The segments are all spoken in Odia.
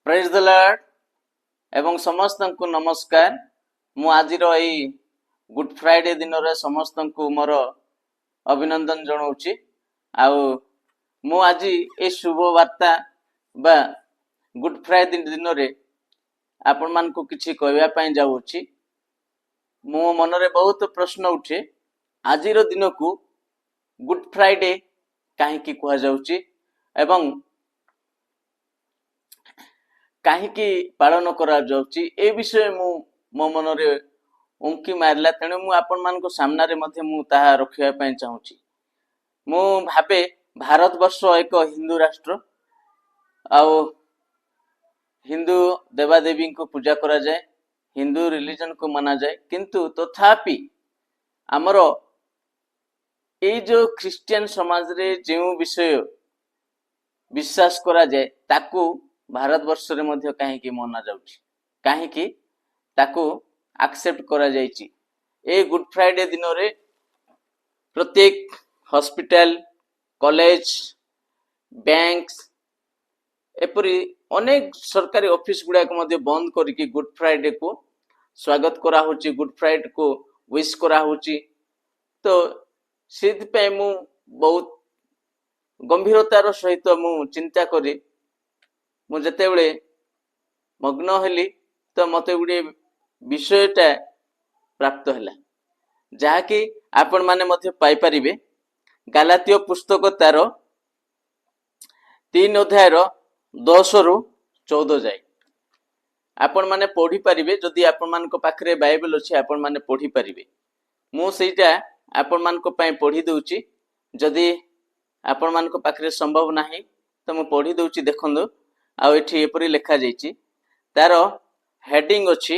प्रेज द लॉर्ड एवं समस्त को नमस्कार। मु आज गुड फ्राइडे दिन रे समस्त को मोर अभिनंदन जनाऊँची। मु आज ए शुभ वार्ता बा गुड फ्राइडे दिन रे आपण मान को किछि कहबा पई जाउची। मो मन रे बहुत प्रश्न उठे, आज दिन को गुड फ्राइडे कहीं कह जाउची एवं कहीं पालन करा जाउची। ए विषय मो मन रे उंकी मारला, तेणु मु आपण मान को सामना रे मध्य मु ताहा रखिया पई चाहूची। मु भाबे भारत वर्ष एक हिंदू राष्ट्र, आउ हिंदू देवादेवी को पूजा करा जाए, हिंदू रिलीजन को माना जाए, किंतु तथापि आमर ए जो ख्रिस्टियन समाज रे जो विषय विश्वास करा जाए ताकू भारत वर्ष रे मध्य कहीं मना जाउची, कहीं ताकू एक्सेप्ट करा जाइची। ए गुड फ्राइडे दिन रे प्रत्येक हॉस्पिटल, कॉलेज, बैंक्स एपरी अनेक सरकारी ऑफिस गुड़ा को मध्य बंद करके गुड फ्राइडे को स्वागत करा होची, गुड फ्राइडे को विश करा होची। तो सेति पे मु बहुत गंभीरतार सहित मु चिंता करी मु जेतेबेले मग्न हेली तो मते गुडे विषयटा प्राप्त हैला, जहाँकि आपण माने मध्य पाई परिबे। गालातिय पुस्तक तार 3 अध्याय 10 रु 14 जाए आपण माने पढ़ी परिबे। जदि आपण मान को पाखरे बाइबल अछि आपण माने पढ़ी परिबे। मु सेटा आपण मान को पई पढ़ी दउची। जदि आपण मान को पाखरे संभव नाही तो मु पढ़ी दउची। देखंदो आउ एठी एपरी लिखा जाइछि, तार हेडिंग अछि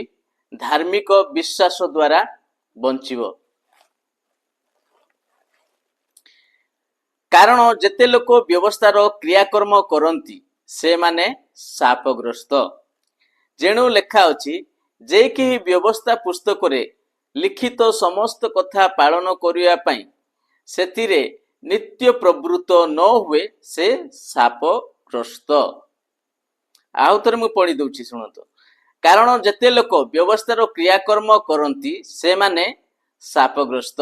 धार्मिक विश्वास द्वारा बंचिबो। कारण जेते लोक व्यवस्थार क्रियाकर्म करंती से माने शापग्रस्त। जेणु लेखा अछि जे कि व्यवस्था पुस्तक रे लिखित समस्त कथा पालन करिया पई सेतिरे नित्य प्रवृत्त न हुए से शापग्रस्त। आउ थरे मु पढ़ी दउची सुनतो। कारण जेते लोक व्यवस्थार क्रियाकर्म करंती से माने शापग्रस्त।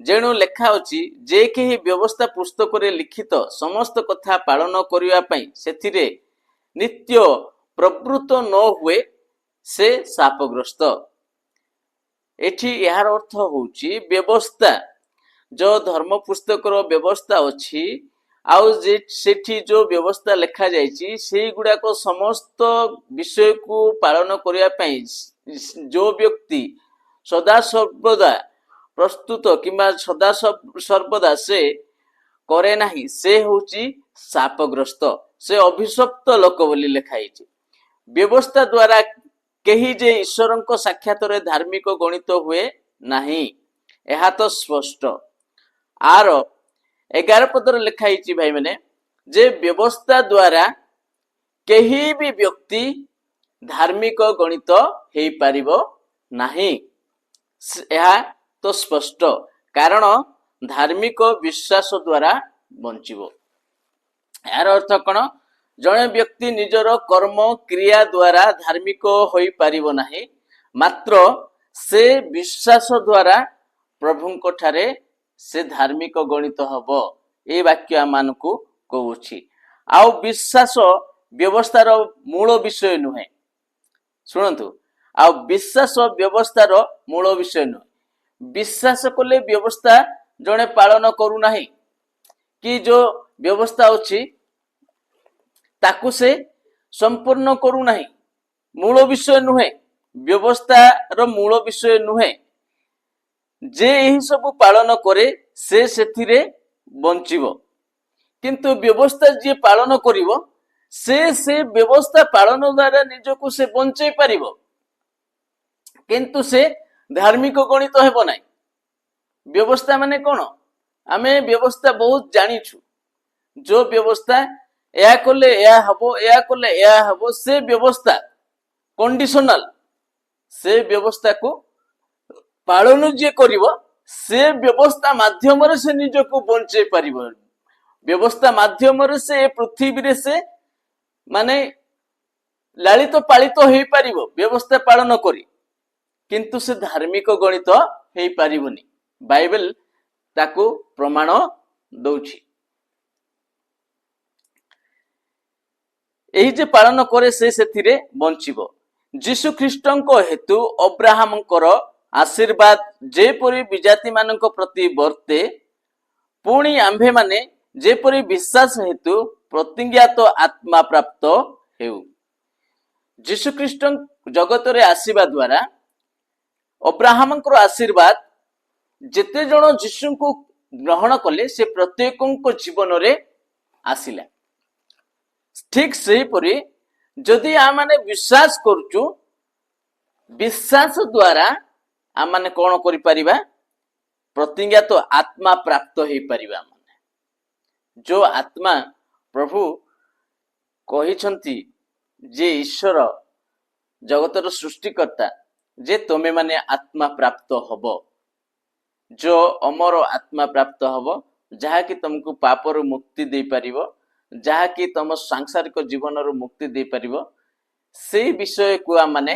जेणु लेखा अछि जे कि व्यवस्था पुस्तक रे लिखित समस्त कथा पालन करिया पई सेथिरे नित्य प्रवृत्त न हुए से शापग्रस्त। एठी यार अर्थ होउची व्यवस्था जो धर्म पुस्तक रो व्यवस्था अछि आउ जे सेठी जो व्यवस्था लिखा जाइछि से गुडा को समस्त विषय को पालन करिया पई जो व्यक्ति सदा सर्वदा प्रस्तुत किंबा सदा सर्वदा से करे नाही से होउची शापग्रस्त, से अभिशप्त लोक बोली लिखाइछि। व्यवस्था द्वारा केही जे ईश्वरंको साक्षात रे धार्मिक गणित हुए नाही, एहा तो स्पष्ट। आर 11 पदर लिखाइछि भाई माने जे व्यवस्था द्वारा केही भी व्यक्ति धार्मिक गणित हेई पारिबो नाही, एहा तो स्पष्ट। कारण धार्मिक विश्वास द्वारा बंचिबो। यार अर्थ कौन? जड़े व्यक्ति निजर कर्म क्रिया द्वारा धार्मिक होई पारिबो नाही, मात्र से विश्वास द्वारा प्रभुंको ठारे से धार्मिक गणित हबो। ए वाक्य मानकु कहूछि। आउ विश्वास व्यवस्थार मूल विषय नुहे। सुनंतु, आउ विश्वास व्यवस्थार मूल विषय नुहे। विश्वास कले व्यवस्था जड़े पालन करू नाही कि जो व्यवस्था अछि ताकू से संपूर्ण करू नाही, मूल विषय नुहे। व्यवस्था रो मूल विषय नुहे जे एही सब पालन करे से सेथिरे बंचिबो, किंतु व्यवस्था जे पालन करिवो से व्यवस्था पालन द्वारा निजको से बंचै पारिबो, किंतु से धार्मिक गणित हेबो नाही। व्यवस्था माने कोन? आमे व्यवस्था बहुत जानिछु। जो व्यवस्था या कले या हबो, या कले या हबो, से व्यवस्था कंडीशनल। से व्यवस्था को पालन जे करिवो से व्यवस्था माध्यम रे से निजको बंचै पारिबो। व्यवस्था माध्यम से पृथ्वी रे से माने ଲାଳିତ ପାଳିତ ହେଇପାରିବ ବ୍ୟବସ୍ଥା ପାଳନ କରି, କିନ୍ତୁ ସେ ଧାର୍ମିକ ଗଣିତ ହେଇପାରିବନି। ବାଇବେଲ ତାକୁ ପ୍ରମାଣ ଦଉଛି। ଏହି ଯେ ପାଳନ କରେ ସେ ସେଥିରେ ବଞ୍ଚିବ। ଯୀଶୁ ଖ୍ରୀଷ୍ଟଙ୍କ ହେତୁ ଅବ୍ରାହମଙ୍କର ଆଶୀର୍ବାଦ ଯେପରି ବିଜାତି ମାନଙ୍କ ପ୍ରତି ବର୍ତ୍ତେ, ପୁଣି ଆମ୍ଭେମାନେ ଯେପରି ବିଶ୍ୱାସ ହେତୁ ପ୍ରତିଜ୍ଞାତ ଆତ୍ମା ପ୍ରାପ୍ତ ହେଉ। ଯୀଶୁଖ୍ରୀଷ୍ଟ ଜଗତରେ ଆସିବା ଦ୍ୱାରା ଅବ୍ରାହମଙ୍କର ଆଶୀର୍ବାଦ ଯେତେ ଜଣ ଯୀଶୁଙ୍କୁ ଗ୍ରହଣ କଲେ ସେ ପ୍ରତ୍ୟେକଙ୍କ ଜୀବନରେ ଆସିଲା। ଠିକ ସେହିପରି ଯଦି ଆମେ ବିଶ୍ୱାସ କରୁଛୁ, ବିଶ୍ୱାସ ଦ୍ୱାରା ଆମେ କଣ କରିପାରିବା? ପ୍ରତିଜ୍ଞାତ ଆତ୍ମା ପ୍ରାପ୍ତ ହେଇପାରିବା। ଯୋ ଆତ୍ମା ପ୍ରଭୁ କହିଛନ୍ତି ଯେ ଈଶ୍ୱର ଜଗତର ସୃଷ୍ଟିକର୍ତ୍ତା, ଯେ ତମେ ମାନେ ଆତ୍ମା ପ୍ରାପ୍ତ ହବ, ଯୋ ଅମର ଆତ୍ମା ପ୍ରାପ୍ତ ହବ, ଯାହାକି ତମକୁ ପାପରୁ ମୁକ୍ତି ଦେଇପାରିବ, ଯାହାକି ତମ ସାଂସାରିକ ଜୀବନରୁ ମୁକ୍ତି ଦେଇପାରିବ। ସେଇ ବିଷୟକୁ ଆମେ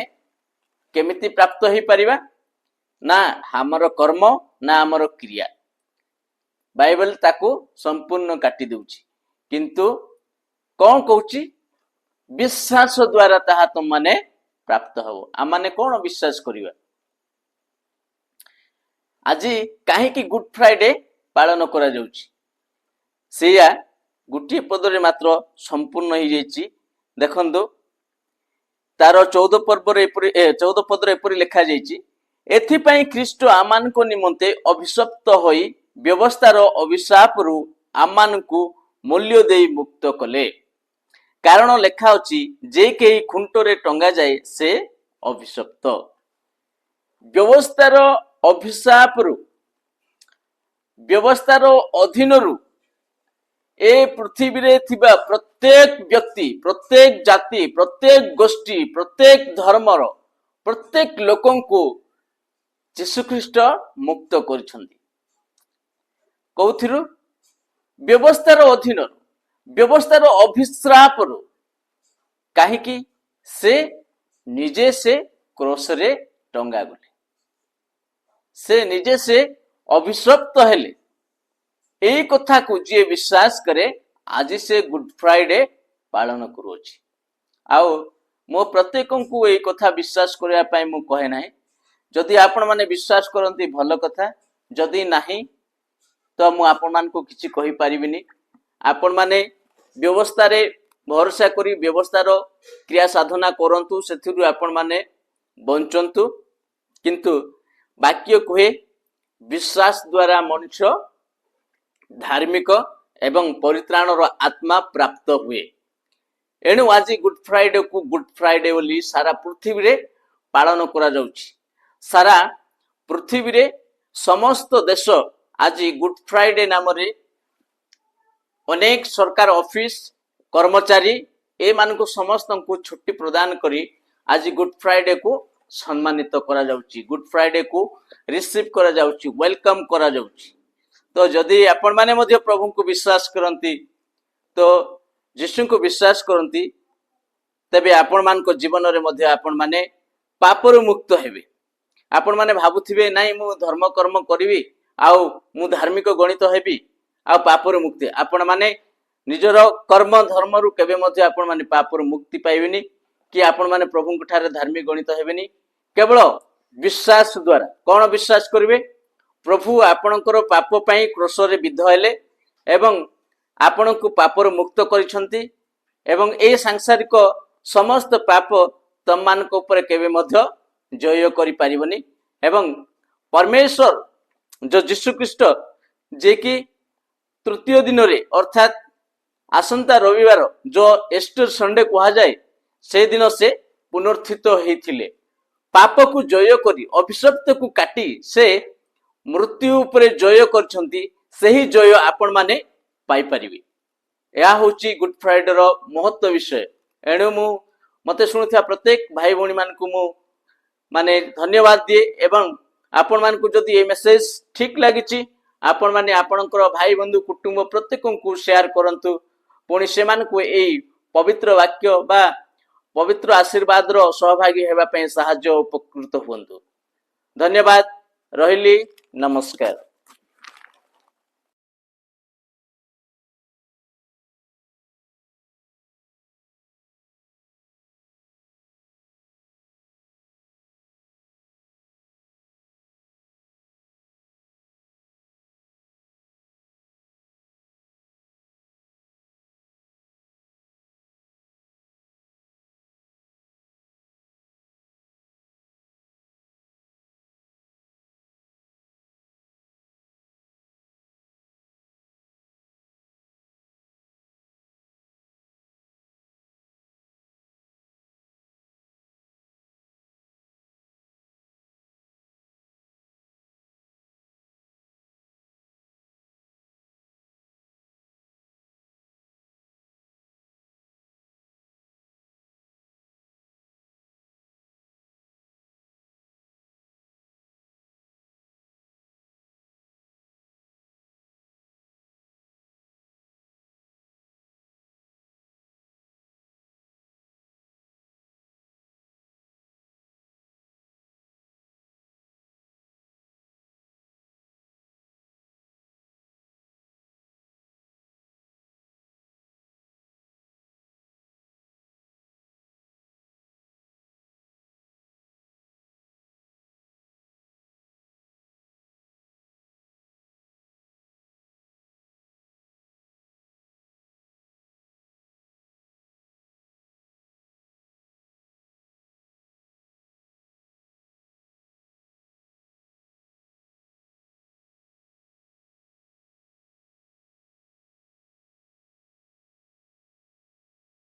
କେମିତି ପ୍ରାପ୍ତ ହେଇପାରିବା? ନା ଆମର କର୍ମ, ନା ଆମର କ୍ରିୟା। ବାଇବେଲ ତାକୁ ସମ୍ପୂର୍ଣ୍ଣ କାଟି ଦେଉଛି, କିନ୍ତୁ କଣ କହୁଛି? ବିଶ୍ୱାସ ଦ୍ୱାରା ତାହା ତମମାନେ ପ୍ରାପ୍ତ ହବ। ଆମେ କଣ ବିଶ୍ୱାସ କରିବା? ଆଜି କାହିଁକି ଗୁଡ୍ ଫ୍ରାଇଡେ ପାଳନ କରାଯାଉଛି? ସେଇଆ ଗୋଟିଏ ପଦରେ ମାତ୍ର ସମ୍ପୂର୍ଣ୍ଣ ହେଇଯାଇଛି। ଦେଖନ୍ତୁ, ତାର 14 ପଦରେ ଏପରି ଲେଖା ଯାଇଛି, ଏଥିପାଇଁ ଖ୍ରୀଷ୍ଟ ଆମମାନଙ୍କ ନିମନ୍ତେ ଅଭିଶପ୍ତ ହୋଇ ବ୍ୟବସ୍ଥାର ଅଭିଶାପରୁ ଆମମାନଙ୍କୁ ମୂଲ୍ୟ ଦେଇ ମୁକ୍ତ କଲେ। କାରଣ ଲେଖା ଅଛି, ଯେ କେହି ଖୁଣ୍ଟରେ ଟଙ୍ଗା ଯାଏ ସେ ଅଭିଶପ୍ତ। ବ୍ୟବସ୍ଥାର ଅଭିଶାପରୁ, ବ୍ୟବସ୍ଥାର ଅଧୀନରୁ ଏ ପୃଥିବୀରେ ଥିବା ପ୍ରତ୍ୟେକ ବ୍ୟକ୍ତି, ପ୍ରତ୍ୟେକ ଜାତି, ପ୍ରତ୍ୟେକ ଗୋଷ୍ଠୀ, ପ୍ରତ୍ୟେକ ଧର୍ମର ପ୍ରତ୍ୟେକ ଲୋକଙ୍କୁ ଯୀଶୁଖ୍ରୀଷ୍ଟ ମୁକ୍ତ କରିଛନ୍ତି। କୋଉଥିରୁ? ବ୍ୟବସ୍ଥାର ଅଧୀନରୁ, ବ୍ୟବସ୍ଥାର ଅଭିଶାପରୁ। କାହିଁକି? ସେ ନିଜେ କ୍ରସରେ ଟଙ୍ଗା ଗଲେ, ସେ ନିଜେ ଅଭିଶପ୍ତ ହେଲେ। এই କଥାକୁ ଯିଏ ବିଶ୍ୱାସ କରେ, ଆଜି ସେ ଗୁଡ୍ ଫ୍ରାଇଡେ ପାଳନ କରୁଅଛି। ଆଉ ମୁଁ ପ୍ରତ୍ୟେକଙ୍କୁ ଏଇ କଥା ବିଶ୍ୱାସ କରିବା ପାଇଁ ମୁଁ କହେ ନାହିଁ। ଯଦି ଆପଣମାନେ ବିଶ୍ୱାସ କରନ୍ତି ଭଲ କଥା, ଯଦି ନାହିଁ ତ ମୁଁ ଆପଣମାନଙ୍କୁ କିଛି କହିପାରିବିନି। ଆପଣମାନେ ବ୍ୟବସ୍ଥାରେ ଭରସା କରି ବ୍ୟବସ୍ଥାର କ୍ରିୟା ସାଧନା କରନ୍ତୁ, ସେଥିରୁ ଆପଣମାନେ ବଞ୍ଚନ୍ତୁ। କିନ୍ତୁ ବାକ୍ୟ କୁହେ, ବିଶ୍ୱାସ ଦ୍ୱାରା ମଣିଷ ଧାର୍ମିକ ଏବଂ ପରିତ୍ରାଣର ଆତ୍ମା ପ୍ରାପ୍ତ ହୁଏ। ଏଣୁ ଆଜି ଗୁଡ୍ ଫ୍ରାଇଡେକୁ ଗୁଡ୍ ଫ୍ରାଇଡେ ବୋଲି ସାରା ପୃଥିବୀରେ ପାଳନ କରାଯାଉଛି। ସାରା ପୃଥିବୀରେ ସମସ୍ତ ଦେଶ ଆଜି ଗୁଡ୍ ଫ୍ରାଇଡେ ନାମରେ ଅନେକ ସରକାର ଅଫିସ କର୍ମଚାରୀ ଏମାନଙ୍କୁ ସମସ୍ତଙ୍କୁ ଛୁଟି ପ୍ରଦାନ କରି ଆଜି ଗୁଡ୍ ଫ୍ରାଇଡେକୁ ସମ୍ମାନିତ କରାଯାଉଛି, ଗୁଡ୍ ଫ୍ରାଇଡେକୁ ରିସିଭ୍ କରାଯାଉଛି, ୱେଲକମ୍ କରାଯାଉଛି। ତ ଯଦି ଆପଣମାନେ ମଧ୍ୟ ପ୍ରଭୁଙ୍କୁ ବିଶ୍ୱାସ କରନ୍ତି, ତ ଯୀଶୁଙ୍କୁ ବିଶ୍ୱାସ କରନ୍ତି, ତେବେ ଆପଣମାନଙ୍କ ଜୀବନରେ ମଧ୍ୟ ଆପଣମାନେ ପାପରୁ ମୁକ୍ତ ହେବେ। ଆପଣମାନେ ଭାବୁଥିବେ, ନାଇଁ ମୁଁ ଧର୍ମ କର୍ମ କରିବି, ଆଉ ମୁଁ ଧାର୍ମିକ ଗଣିତ ହେବି, ଆଉ ପାପରୁ ମୁକ୍ତି। ଆପଣମାନେ ନିଜର କର୍ମ ଧର୍ମରୁ କେବେ ମଧ୍ୟ ଆପଣମାନେ ପାପରୁ ମୁକ୍ତି ପାଇବେନି, କି ଆପଣମାନେ ପ୍ରଭୁଙ୍କ ଠାରେ ଧାର୍ମିକ ଗଣିତ ହେବେନି। କେବଳ ବିଶ୍ୱାସ ଦ୍ୱାରା। କଣ ବିଶ୍ୱାସ କରିବେ? ପ୍ରଭୁ ଆପଣଙ୍କର ପାପ ପାଇଁ କ୍ରୁଶରେ ବିଦ୍ଧ ହେଲେ ଏବଂ ଆପଣଙ୍କୁ ପାପରୁ ମୁକ୍ତ କରିଛନ୍ତି, ଏବଂ এই ସାଂସାରିକ ସମସ୍ତ ପାପ ତମମାନଙ୍କ ଉପରେ କେବେ ମଧ୍ୟ ଜୟ କରିପାରିବନି। ଏବଂ ପରମେଶ୍ୱର ଯୋଉ ଯୀଶୁଖ୍ରୀଷ୍ଟ, ଯେ କି ତୃତୀୟ ଦିନରେ ଅର୍ଥାତ୍ ଆସନ୍ତା ରବିବାର ଯୋଉ ଇଷ୍ଟର ସଣ୍ଡେ କୁହାଯାଏ, ସେଦିନ ସେ ପୁନରୁତ୍ଥିତ ହେଇଥିଲେ। ପାପକୁ ଜୟ କରି, ଅଭିଶପ୍ତକୁ କାଟି ସେ ମୃତ୍ୟୁ ଉପରେ ଜୟ କରିଛନ୍ତି। ସେହି ଜୟ ଆପଣମାନେ ପାଇପାରିବେ। ଏହା ହେଉଛି ଗୁଡ୍ ଫ୍ରାଇଡେର ମହତ୍ଵ ବିଷୟ। ଏଣୁ ମୁଁ ମତେ ଶୁଣୁଥିବା ପ୍ରତ୍ୟେକ ଭାଇ ଭଉଣୀ ମାନଙ୍କୁ ମୁଁ ଧନ୍ୟବାଦ ଦିଏ, ଏବଂ ଆପଣମାନଙ୍କୁ ଯଦି ଏ ମେସେଜ ଠିକ ଲାଗିଛି, ଆପଣମାନେ ଆପଣଙ୍କର ଭାଇ ବନ୍ଧୁ କୁଟୁମ୍ବ ପ୍ରତ୍ୟେକଙ୍କୁ ସେୟାର କରନ୍ତୁ। ପୁଣି ସେମାନଙ୍କୁ ଏଇ ପବିତ୍ର ବାକ୍ୟ ବା पवित्र आशीर्वाद रो सहभागी हेबा पे साहाय्य उपकृत हुंतु। धन्यवाद। रहिली। नमस्कार।